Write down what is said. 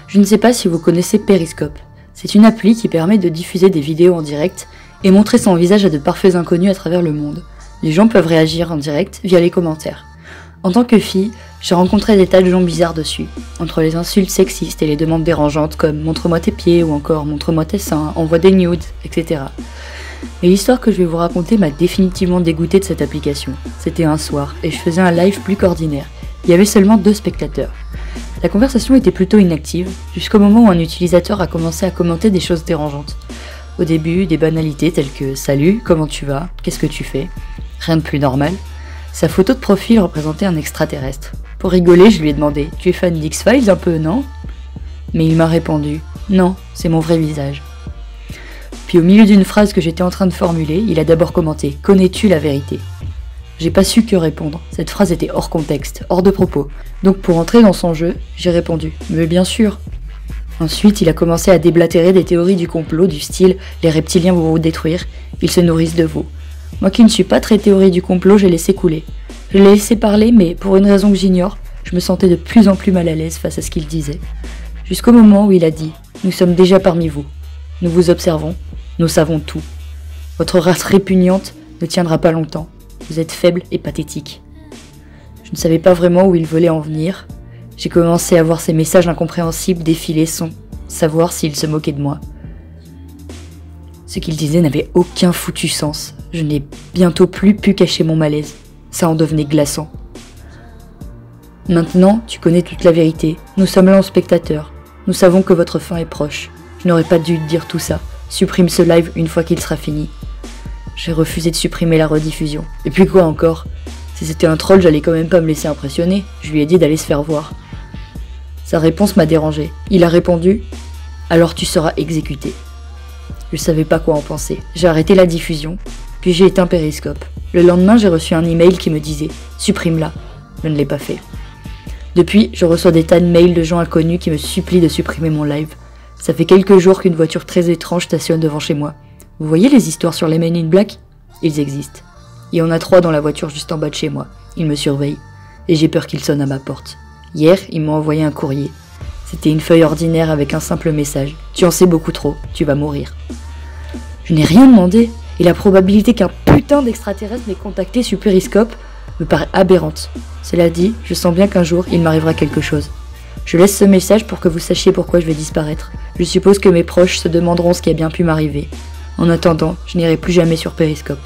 Je ne sais pas si vous connaissez Periscope. C'est une appli qui permet de diffuser des vidéos en direct et montrer son visage à de parfaits inconnus à travers le monde. Les gens peuvent réagir en direct via les commentaires. En tant que fille, j'ai rencontré des tas de gens bizarres dessus, entre les insultes sexistes et les demandes dérangeantes comme « montre-moi tes pieds » ou encore « montre-moi tes seins »,« envoie des nudes », etc. Mais l'histoire que je vais vous raconter m'a définitivement dégoûté de cette application. C'était un soir, et je faisais un live plus qu'ordinaire. Il y avait seulement 2 spectateurs. La conversation était plutôt inactive, jusqu'au moment où un utilisateur a commencé à commenter des choses dérangeantes. Au début, des banalités telles que « Salut, comment tu vas ? Qu'est-ce que tu fais ?» Rien de plus normal. Sa photo de profil représentait un extraterrestre. Pour rigoler, je lui ai demandé « Tu es fan d'X-Files un peu, non ?» Mais il m'a répondu « Non, c'est mon vrai visage. » Puis au milieu d'une phrase que j'étais en train de formuler, il a d'abord commenté « Connais-tu la vérité ?» J'ai pas su que répondre, cette phrase était hors contexte, hors de propos. Donc pour entrer dans son jeu, j'ai répondu « Mais bien sûr !» Ensuite, il a commencé à déblatérer des théories du complot du style « Les reptiliens vont vous détruire, ils se nourrissent de vous ». Moi qui ne suis pas très théorie du complot, j'ai laissé couler. Je l'ai laissé parler, mais pour une raison que j'ignore, je me sentais de plus en plus mal à l'aise face à ce qu'il disait. Jusqu'au moment où il a dit « Nous sommes déjà parmi vous. Nous vous observons. Nous savons tout. Votre race répugnante ne tiendra pas longtemps. Vous êtes faible et pathétique. » Je ne savais pas vraiment où il voulait en venir. J'ai commencé à voir ces messages incompréhensibles défiler sans savoir s'il se moquait de moi. Ce qu'il disait n'avait aucun foutu sens. Je n'ai bientôt plus pu cacher mon malaise. Ça en devenait glaçant. Maintenant, tu connais toute la vérité. Nous sommes là en spectateur. Nous savons que votre fin est proche. Je n'aurais pas dû te dire tout ça. Supprime ce live une fois qu'il sera fini. J'ai refusé de supprimer la rediffusion. Et puis quoi encore ? Si c'était un troll, j'allais quand même pas me laisser impressionner. Je lui ai dit d'aller se faire voir. Sa réponse m'a dérangé. Il a répondu « Alors tu seras exécuté ». Je savais pas quoi en penser. J'ai arrêté la diffusion, puis j'ai éteint Periscope. Le lendemain, j'ai reçu un email qui me disait « Supprime-la ». Je ne l'ai pas fait. Depuis, je reçois des tas de mails de gens inconnus qui me supplient de supprimer mon live. Ça fait quelques jours qu'une voiture très étrange stationne devant chez moi. Vous voyez les histoires sur les Men in Black ? Ils existent. Il y en a 3 dans la voiture juste en bas de chez moi. Ils me surveillent. Et j'ai peur qu'ils sonnent à ma porte. Hier, ils m'ont envoyé un courrier. C'était une feuille ordinaire avec un simple message. « Tu en sais beaucoup trop, tu vas mourir. » Je n'ai rien demandé, et la probabilité qu'un putain d'extraterrestre m'ait contacté sur Periscope me paraît aberrante. Cela dit, je sens bien qu'un jour, il m'arrivera quelque chose. Je laisse ce message pour que vous sachiez pourquoi je vais disparaître. Je suppose que mes proches se demanderont ce qui a bien pu m'arriver. En attendant, je n'irai plus jamais sur Periscope.